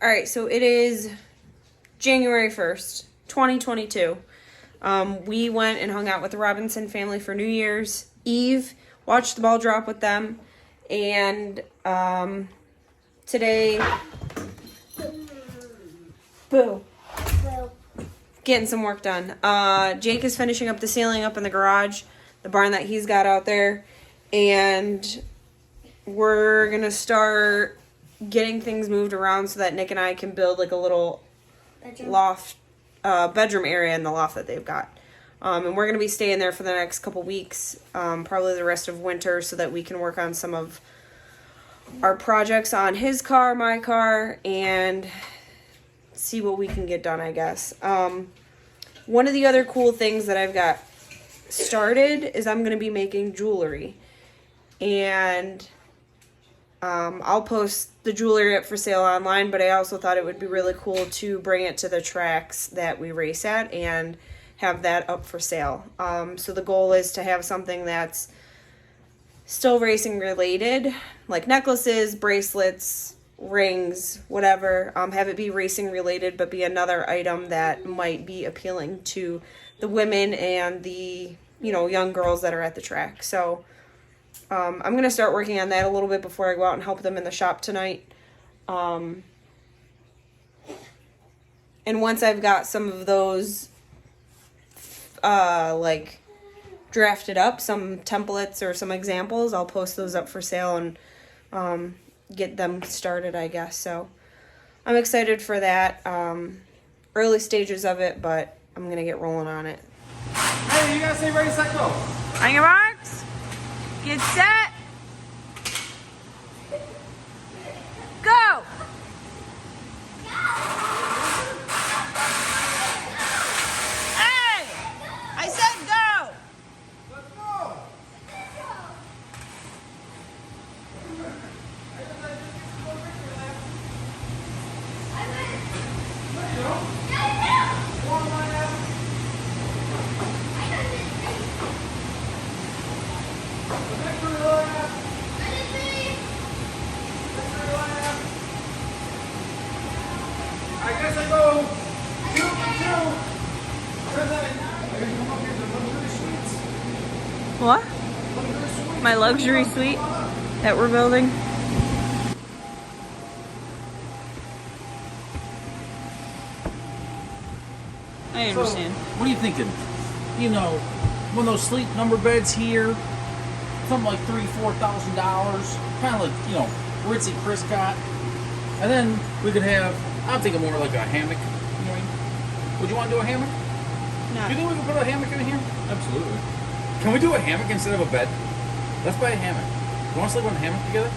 All right, so it is January 1st, 2022. We went and hung out with the Robinson family for New Year's Eve, watched the ball drop with them, and today, getting some work done. Jake is finishing up the ceiling up in the garage, the barn that he's got out there, and we're going to start getting things moved around so that Nick and I can build like a little loft, bedroom area in the loft that they've got. And we're going to be staying there for the next couple weeks, probably the rest of winter, so that we can work on some of our projects on his car, my car, and see what we can get done, I guess. One of the other cool things that I've got started is I'm going to be making jewelry. And I'll post the jewelry up for sale online, but I also thought it would be really cool to bring it to the tracks that we race at and have that up for sale. So the goal is to have something that's still racing related, like necklaces, bracelets, rings, whatever. Have it be racing related, but be another item that might be appealing to the women and the, young girls that are at the track. So I'm going to start working on that a little bit before I go out and help them in the shop tonight. And once I've got some of those, drafted up, some templates or some examples, I'll post those up for sale and get them started, I guess. So I'm excited for that. Early stages of it, but I'm going to get rolling on it. Hey, you guys say ready, set, go. On your marks. Get set. Go. Hey! I said go. Let's go. I guess I go 2 for 2. What? My luxury suite that we're building? I understand. So, what are you thinking? One of those sleep number beds here, something like $3,000-$4,000, kind of like ritzy Chris got, and then we could have. I'm thinking more like a hammock. You know what I mean? Would you want to do a hammock? No. Do you think we could put a hammock in here? Absolutely. Can we do a hammock instead of a bed? Let's buy a hammock. You want to sleep on a hammock together?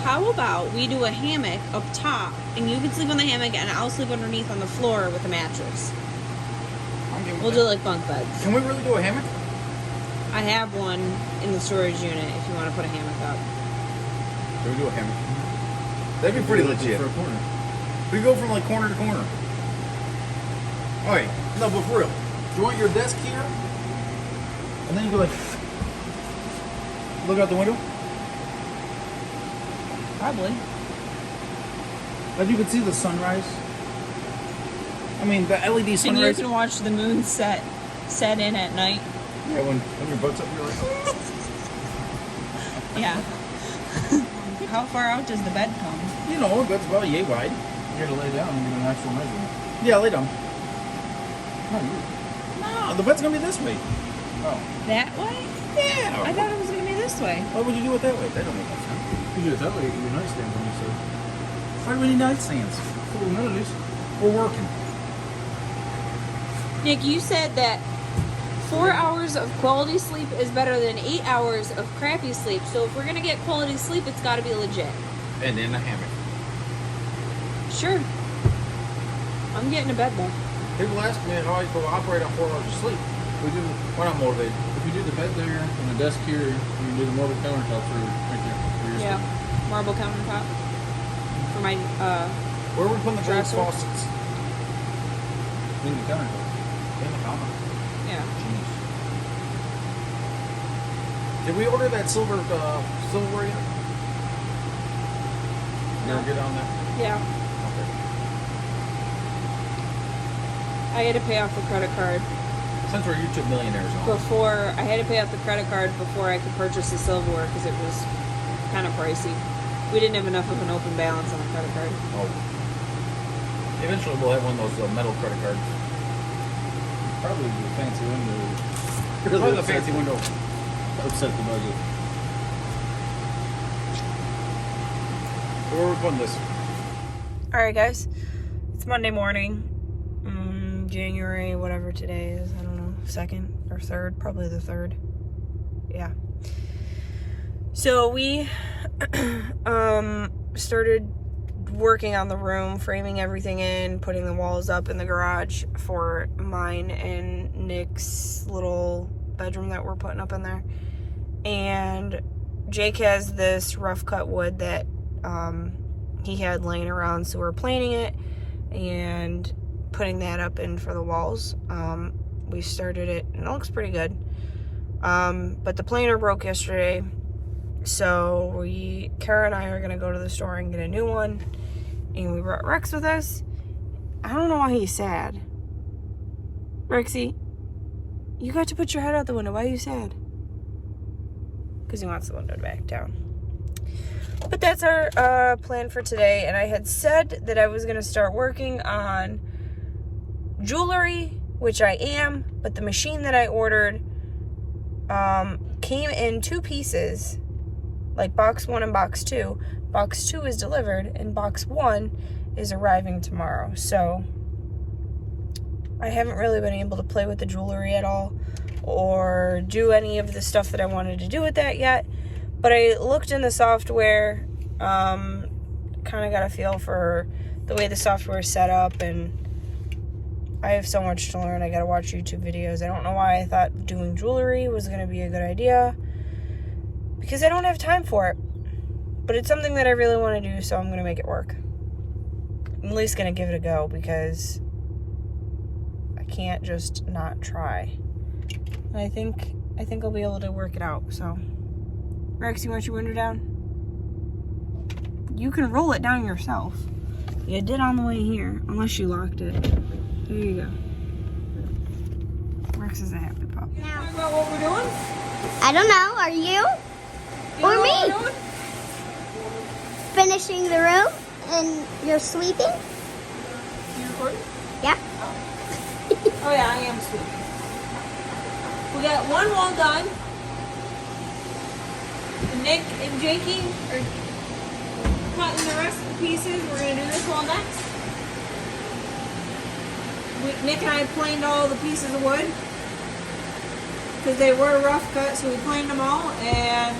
How about we do a hammock up top, and you can sleep on the hammock, and I'll sleep underneath on the floor with a mattress. We'll do like bunk beds. Can we really do a hammock? I have one in the storage unit if you want to put a hammock up. Can we do a hammock? That'd be pretty legit. For a corner. We go from like corner to corner. All right, no, but for real, do you want your desk here, and then you go like, look out the window? Probably. But you can see the sunrise. I mean, the LED And you sunrise. can watch the moon set in at night. Yeah, when your butt's up, you're like, Yeah. How far out does the bed come? the bed's about yay wide. You gotta lay down and get an actual measurement. Yeah, lay down. No, you. No, the bed's gonna be this way. Oh. That way? Yeah. I thought it was going to be this way. Why would you do it that way? That don't make no sense. You do it that way, you get your nightstand on you, so. Why do we need nightstands? Full amenities. We're working. Nick, you said that 4 hours of quality sleep is better than 8 hours of crappy sleep. So if we're going to get quality sleep, it's got to be legit. And in a hammock. Sure. I'm getting to bed though. People ask me how I go operate on 4 hours of sleep. We do. We're not motivated. If you do the bed there and the desk here, you can do the marble countertop for right there. For your Yeah. sleep. Marble countertop. For my, Where are we putting the gold Dresser? faucets? In the countertop. In the counter. yeah. Jeez. Did we order that silverware yet? Never get on that? Yeah. Okay. I had to pay off the credit card Since we're YouTube millionaires now. before. I had to pay off the credit card before I could purchase the silverware because it was kind of pricey. We didn't have enough of an open balance on the credit card. Oh. Eventually we'll have one of those metal credit cards. Probably the fancy window. Probably the fancy window. Upset the budget. Where are we putting this? Alright guys, it's Monday morning, January, whatever today is, I don't know, 2nd or 3rd, probably the 3rd, yeah. So we started working on the room, framing everything in, putting the walls up in the garage for mine and Nick's little bedroom that we're putting up in there. And Jake has this rough cut wood that he had laying around, so we're planing it and putting that up in for the walls. We started it and it looks pretty good, but the planer broke yesterday, so Kara and I are gonna go to the store and get a new one, and we brought Rex with us. I don't know why he's sad. Rexy, you got to put your head out the window. Why are you sad? Because he wants the window back down. But that's our plan for today, and I had said that I was going to start working on jewelry, which I am, but the machine that I ordered came in 2 pieces, like box 1 and box 2. Box 2 is delivered, and box 1 is arriving tomorrow, so I haven't really been able to play with the jewelry at all or do any of the stuff that I wanted to do with that yet. But I looked in the software, kind of got a feel for the way the software is set up, and I have so much to learn. I gotta watch YouTube videos. I don't know why I thought doing jewelry was gonna be a good idea, because I don't have time for it. But it's something that I really want to do, so I'm gonna make it work. I'm at least gonna give it a go, because I can't just not try. And I think I'll be able to work it out, so. Rex, you want your window down? You can roll it down yourself. You did on the way here, unless you locked it. There you go. Rex is a happy pup. Now, Talk about what we're doing? I don't know. Are you? You Or know me? what we're doing? Finishing the room and you're sleeping? You recording? Yeah. Oh yeah, I am sleeping. We got one wall done. Nick and Jakey are cutting the rest of the pieces. We're going to do this wall next. Nick and I planed all the pieces of wood because they were rough cut, so we planed them all, and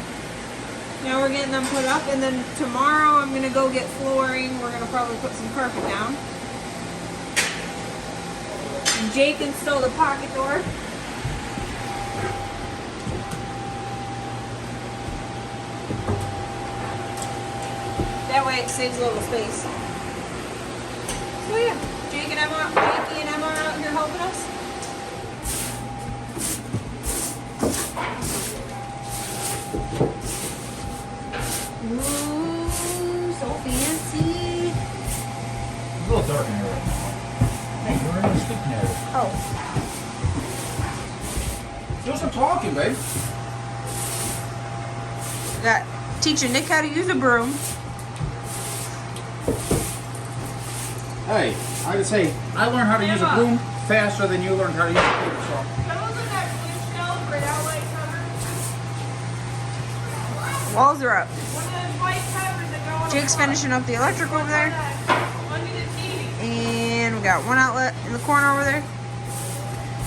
now we're getting them put up. And then tomorrow I'm going to go get flooring. We're going to probably put some carpet down. And Jake installed a pocket door. That way it saves a little space. So yeah, Jakey and Emma are out here helping us. Ooh, so fancy. It's a little dark in here right now. Hey, you're in the sleeping area. Oh, Do some talking, babe. we got teaching Nick how to use a broom. Hey, I can say I learned how to use a broom faster than you learned how to use a broom. So. Walls are up. Jake's finishing up the electric over there. And we got one outlet in the corner over there.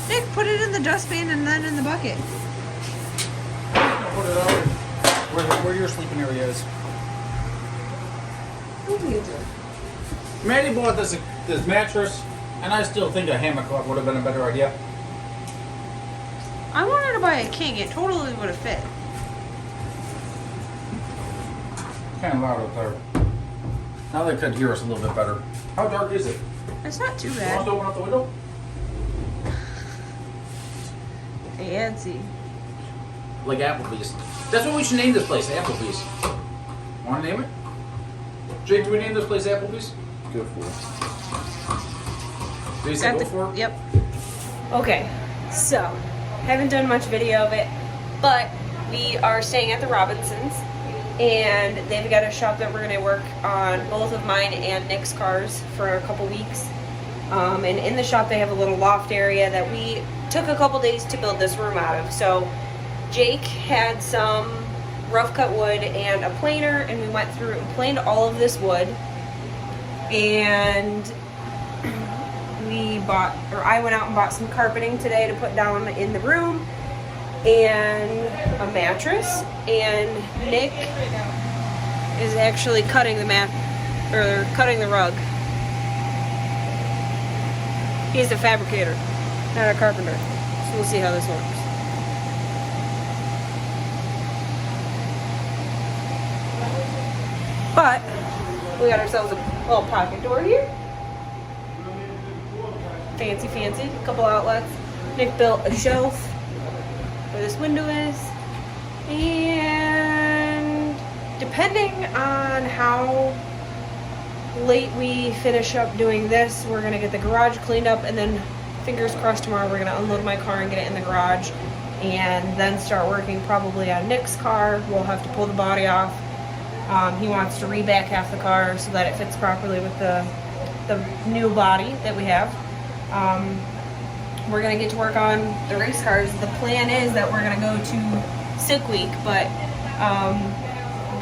Nick, put it in the dustpan and then in the bucket. Put it out where your sleeping area is. Maddie bought this mattress, and I still think a hammock would have been a better idea. I wanted to buy a king. It totally would have fit. Kind of loud up there. Now they could hear us a little bit better. How dark is it? It's not too You want us bad. to open up the window? Fancy. Like Applebee's. That's what we should name this place, Applebee's. Want to name it? Jake, do we name this place Applebee's? Go for it. Jason, Got go the- for it. Yep. Okay, so haven't done much video of it, but we are staying at the Robinsons, and they've got a shop that we're gonna work on both of mine and Nick's cars for a couple weeks. And in the shop they have a little loft area that we took a couple days to build this room out of. So Jake had some rough cut wood and a planer, and we went through and planed all of this wood, and I went out and bought some carpeting today to put down in the room and a mattress, and Nick is actually cutting the cutting the rug. He's a fabricator, not a carpenter. So we'll see how this works. But we got ourselves a little pocket door here. Fancy, fancy. Couple outlets. Nick built a shelf where this window is. And depending on how late we finish up doing this, we're gonna get the garage cleaned up, and then fingers crossed tomorrow we're gonna unload my car and get it in the garage, and then start working probably on Nick's car. We'll have to pull the body off. He wants to reback half the car so that it fits properly with the new body that we have. We're gonna get to work on the race cars. The plan is that we're gonna go to Sick Week, but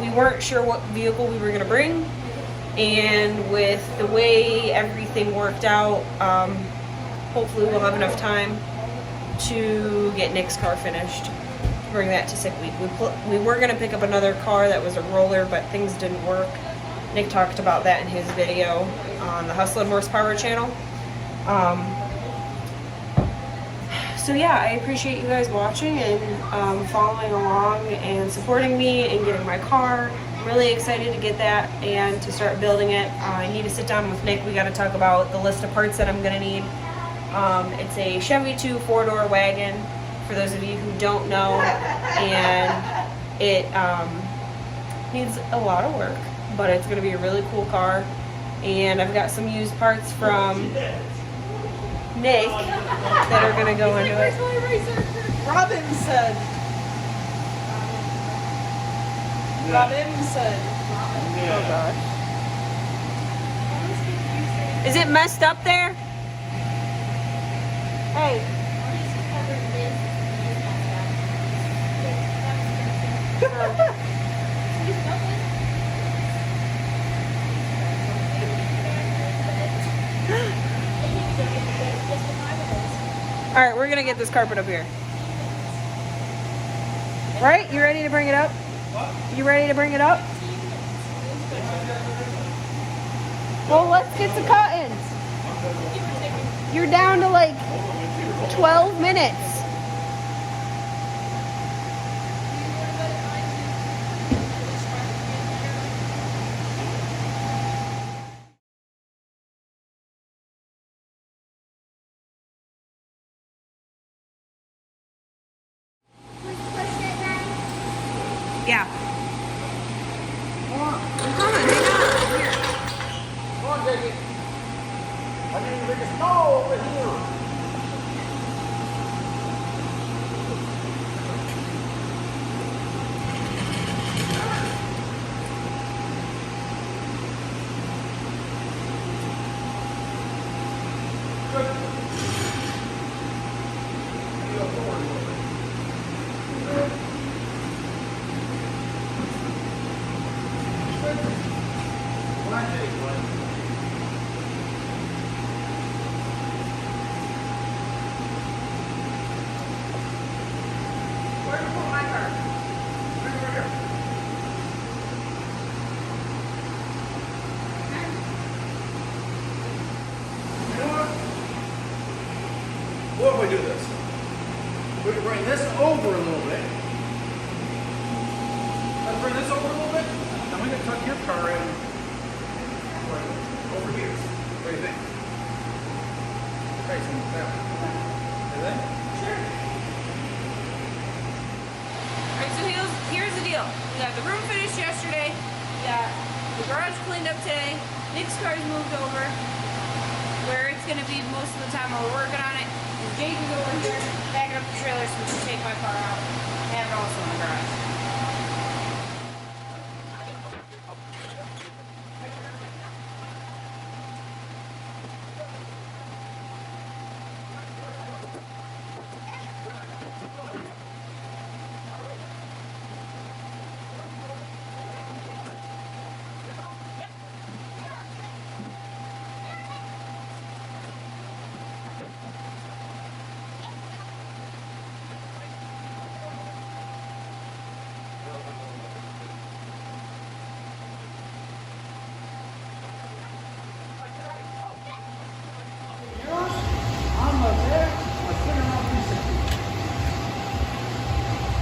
we weren't sure what vehicle we were gonna bring, and with the way everything worked out, hopefully we'll have enough time to get Nick's car finished. Bring that to Sick Week. We were gonna pick up another car that was a roller, but things didn't work. Nick talked about that in his video on the Hustle and Horsepower channel. So yeah, I appreciate you guys watching and following along and supporting me and getting my car. I'm really excited to get that and to start building it. I need to sit down with Nick. We got to talk about the list of parts that I'm gonna need. It's a Chevy 2 4-door wagon, for those of you who don't know, and it needs a lot of work, but it's going to be a really cool car. And I've got some used parts from Nick that are going to go into it. Robinson. Oh gosh. Is it messed up there? Hey. All right, we're gonna get this carpet up here. Right? You ready to bring it up? You ready to bring it up? Well, let's get the cuttings. You're down to like 12 minutes. Yeah. Come on, Jackie. I need to make a snow over here. What if we do this? We can bring this over a little bit. Let's bring this over a little bit. Then we can tuck your car in right over here. What do you think? Facing that way. You think? Sure. Alright, so here's the deal. We got the room finished yesterday. We got the garage cleaned up today. Nick's car's moved over. where it's gonna be most of the time while we're working on it. And Jake is over here backing up the trailer so we can take my car out and have it also in the garage. On my back, I spin around 360.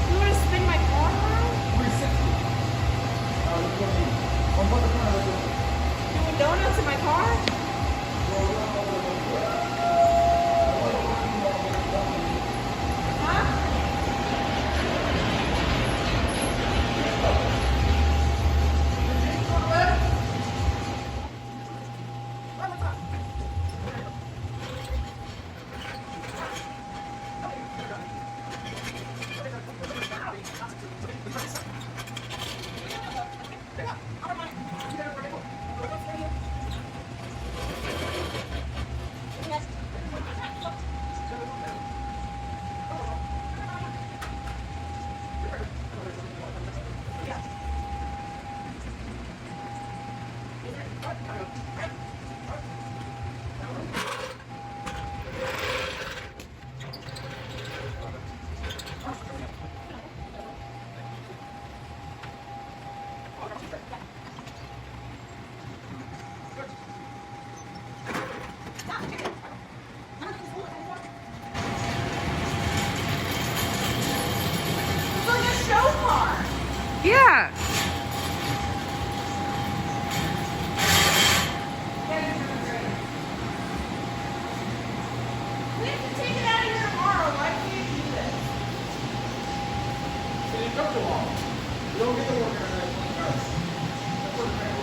You wanna spin my car around? 360. Look what I mean. One button front of the door. Doing donuts in my car? It's like a show car. Yeah. We have to take it out of here tomorrow. Why can't you do this? And it took too long. You don't get to work on that 20 cars. That's what